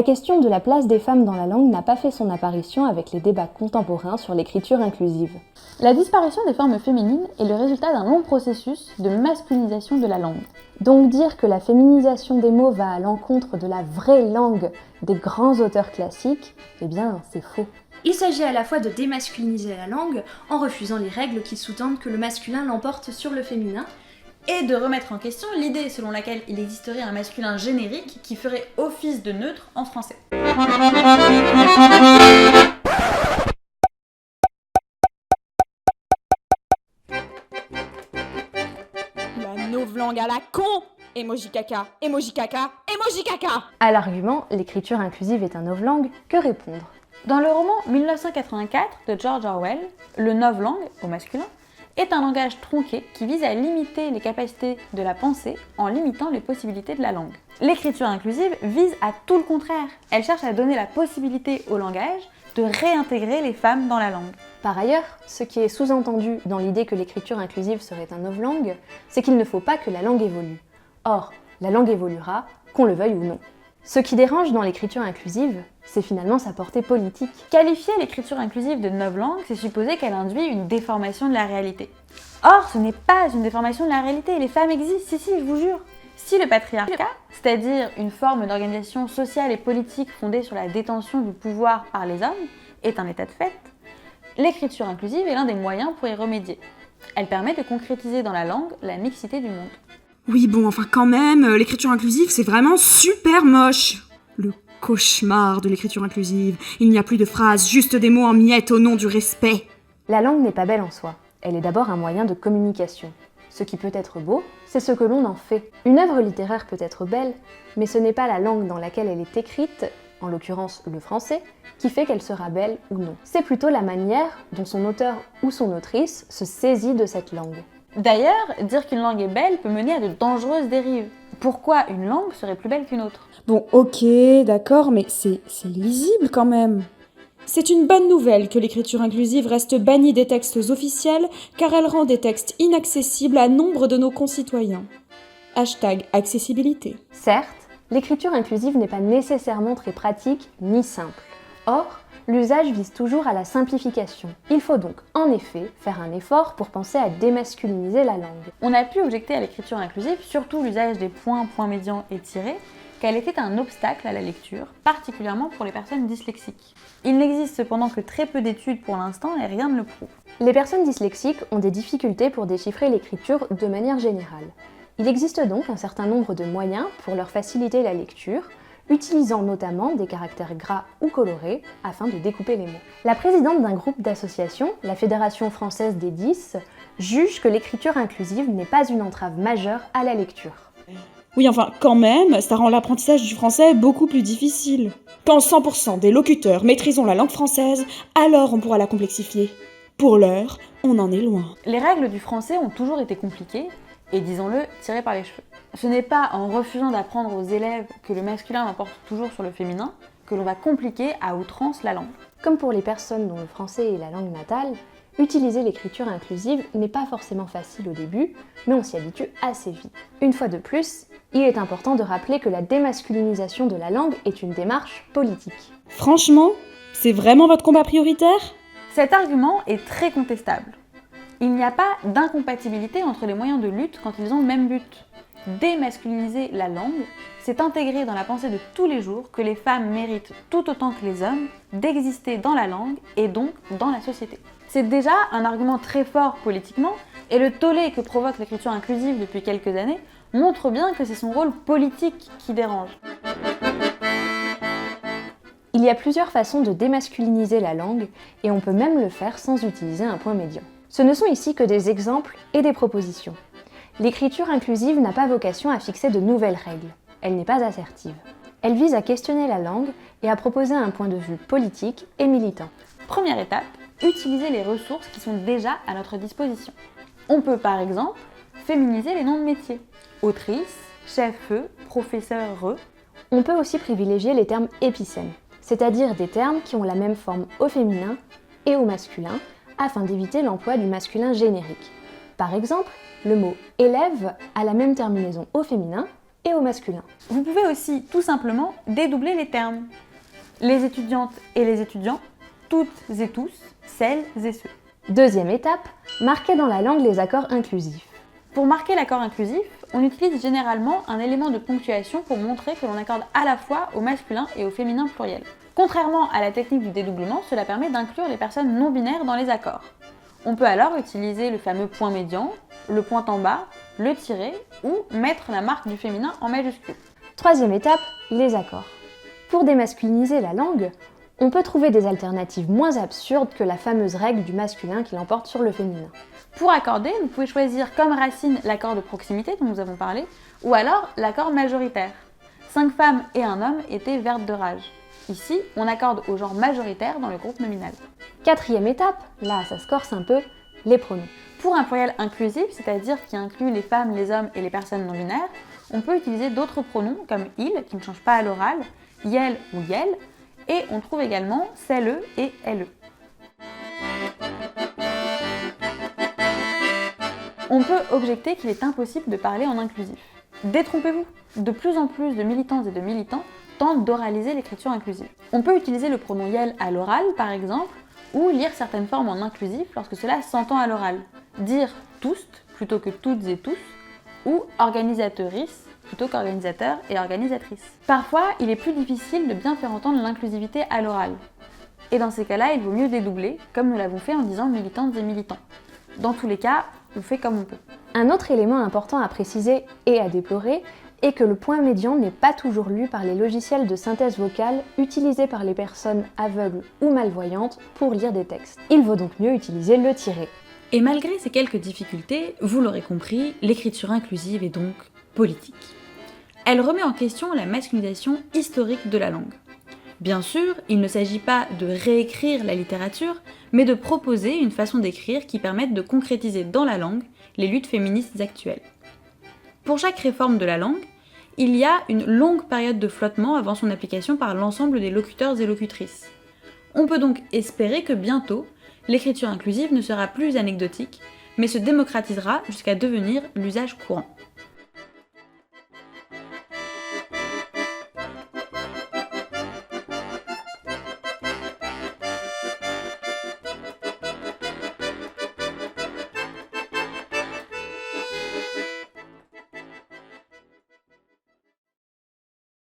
La question de la place des femmes dans la langue n'a pas fait son apparition avec les débats contemporains sur l'écriture inclusive. La disparition des formes féminines est le résultat d'un long processus de masculinisation de la langue. Donc dire que la féminisation des mots va à l'encontre de la vraie langue des grands auteurs classiques, eh bien c'est faux. Il s'agit à la fois de démasculiniser la langue en refusant les règles qui sous-tendent que le masculin l'emporte sur le féminin, et de remettre en question l'idée selon laquelle il existerait un masculin générique qui ferait office de neutre en français. La novlangue à la con! Emoji caca, emoji caca, emoji caca! À l'argument, l'écriture inclusive est un novlangue, que répondre? Dans le roman 1984 de George Orwell, le novlangue, au masculin, est un langage tronqué qui vise à limiter les capacités de la pensée en limitant les possibilités de la langue. L'écriture inclusive vise à tout le contraire. Elle cherche à donner la possibilité au langage de réintégrer les femmes dans la langue. Par ailleurs, ce qui est sous-entendu dans l'idée que l'écriture inclusive serait un novlangue, c'est qu'il ne faut pas que la langue évolue. Or, la langue évoluera, qu'on le veuille ou non. Ce qui dérange dans l'écriture inclusive, c'est finalement sa portée politique. Qualifier l'écriture inclusive de novlangue, c'est supposer qu'elle induit une déformation de la réalité. Or, ce n'est pas une déformation de la réalité, les femmes existent, si, je vous jure. Si le patriarcat, c'est-à-dire une forme d'organisation sociale et politique fondée sur la détention du pouvoir par les hommes, est un état de fait, l'écriture inclusive est l'un des moyens pour y remédier. Elle permet de concrétiser dans la langue la mixité du monde. Oui, bon, enfin quand même, l'écriture inclusive, c'est vraiment super moche. Le cauchemar de l'écriture inclusive. Il n'y a plus de phrases, juste des mots en miettes au nom du respect. La langue n'est pas belle en soi. Elle est d'abord un moyen de communication. Ce qui peut être beau, c'est ce que l'on en fait. Une œuvre littéraire peut être belle, mais ce n'est pas la langue dans laquelle elle est écrite, en l'occurrence le français, qui fait qu'elle sera belle ou non. C'est plutôt la manière dont son auteur ou son autrice se saisit de cette langue. D'ailleurs, dire qu'une langue est belle peut mener à de dangereuses dérives. Pourquoi une langue serait plus belle qu'une autre? Bon, ok, d'accord, mais c'est lisible quand même. C'est une bonne nouvelle que l'écriture inclusive reste bannie des textes officiels, car elle rend des textes inaccessibles à nombre de nos concitoyens. #accessibilité. Certes, l'écriture inclusive n'est pas nécessairement très pratique ni simple. Or, l'usage vise toujours à la simplification. Il faut donc, en effet, faire un effort pour penser à démasculiniser la langue. On a pu objecter à l'écriture inclusive, surtout l'usage des points, points médians et tirets, qu'elle était un obstacle à la lecture, particulièrement pour les personnes dyslexiques. Il n'existe cependant que très peu d'études pour l'instant et rien ne le prouve. Les personnes dyslexiques ont des difficultés pour déchiffrer l'écriture de manière générale. Il existe donc un certain nombre de moyens pour leur faciliter la lecture, utilisant notamment des caractères gras ou colorés afin de découper les mots. La présidente d'un groupe d'associations, la Fédération française des 10, juge que l'écriture inclusive n'est pas une entrave majeure à la lecture. Oui, enfin, quand même, ça rend l'apprentissage du français beaucoup plus difficile. Quand 100% des locuteurs maîtriseront la langue française, alors on pourra la complexifier. Pour l'heure, on en est loin. Les règles du français ont toujours été compliquées, et disons-le, tirées par les cheveux. Ce n'est pas en refusant d'apprendre aux élèves que le masculin l'emporte toujours sur le féminin que l'on va compliquer à outrance la langue. Comme pour les personnes dont le français est la langue natale, utiliser l'écriture inclusive n'est pas forcément facile au début, mais on s'y habitue assez vite. Une fois de plus, il est important de rappeler que la démasculinisation de la langue est une démarche politique. Franchement, c'est vraiment votre combat prioritaire ? Cet argument est très contestable. Il n'y a pas d'incompatibilité entre les moyens de lutte quand ils ont le même but. Démasculiniser la langue, c'est intégrer dans la pensée de tous les jours que les femmes méritent tout autant que les hommes d'exister dans la langue et donc dans la société. C'est déjà un argument très fort politiquement, et le tollé que provoque l'écriture inclusive depuis quelques années montre bien que c'est son rôle politique qui dérange. Il y a plusieurs façons de démasculiniser la langue, et on peut même le faire sans utiliser un point médian. Ce ne sont ici que des exemples et des propositions. L'écriture inclusive n'a pas vocation à fixer de nouvelles règles. Elle n'est pas assertive. Elle vise à questionner la langue et à proposer un point de vue politique et militant. Première étape, utiliser les ressources qui sont déjà à notre disposition. On peut par exemple féminiser les noms de métiers. Autrice, chef-e, professeur-re. On peut aussi privilégier les termes épicènes, c'est-à-dire des termes qui ont la même forme au féminin et au masculin, afin d'éviter l'emploi du masculin générique. Par exemple, le mot élève a la même terminaison au féminin et au masculin. Vous pouvez aussi tout simplement dédoubler les termes. Les étudiantes et les étudiants, toutes et tous, celles et ceux. Deuxième étape, marquer dans la langue les accords inclusifs. Pour marquer l'accord inclusif, on utilise généralement un élément de ponctuation pour montrer que l'on accorde à la fois au masculin et au féminin pluriel. Contrairement à la technique du dédoublement, cela permet d'inclure les personnes non binaires dans les accords. On peut alors utiliser le fameux point médian, le point en bas, le tiret ou mettre la marque du féminin en majuscule. Troisième étape, les accords. Pour démasculiniser la langue, on peut trouver des alternatives moins absurdes que la fameuse règle du masculin qui l'emporte sur le féminin. Pour accorder, vous pouvez choisir comme racine l'accord de proximité dont nous avons parlé, ou alors l'accord majoritaire. 5 femmes et un homme étaient vertes de rage. Ici, on accorde au genre majoritaire dans le groupe nominal. Quatrième étape, là ça se corse un peu, les pronoms. Pour un pluriel inclusif, c'est-à-dire qui inclut les femmes, les hommes et les personnes non binaires, on peut utiliser d'autres pronoms comme il, qui ne change pas à l'oral, yel ou yel, et on trouve également celle et elle. On peut objecter qu'il est impossible de parler en inclusif. Détrompez-vous, de plus en plus de militantes et de militants tentent d'oraliser l'écriture inclusive. On peut utiliser le pronom yel à l'oral, par exemple, ou lire certaines formes en inclusif lorsque cela s'entend à l'oral. Dire tous plutôt que toutes et tous, ou organisatrices plutôt qu'organisateurs et organisatrices. Parfois, il est plus difficile de bien faire entendre l'inclusivité à l'oral. Et dans ces cas-là, il vaut mieux dédoubler, comme nous l'avons fait en disant militantes et militants. Dans tous les cas, on fait comme on peut. Un autre élément important à préciser et à déplorer est que le point médian n'est pas toujours lu par les logiciels de synthèse vocale utilisés par les personnes aveugles ou malvoyantes pour lire des textes. Il vaut donc mieux utiliser le tiret. Et malgré ces quelques difficultés, vous l'aurez compris, l'écriture inclusive est donc politique. Elle remet en question la masculinisation historique de la langue. Bien sûr, il ne s'agit pas de réécrire la littérature, mais de proposer une façon d'écrire qui permette de concrétiser dans la langue les luttes féministes actuelles. Pour chaque réforme de la langue, il y a une longue période de flottement avant son application par l'ensemble des locuteurs et locutrices. On peut donc espérer que bientôt, l'écriture inclusive ne sera plus anecdotique, mais se démocratisera jusqu'à devenir l'usage courant.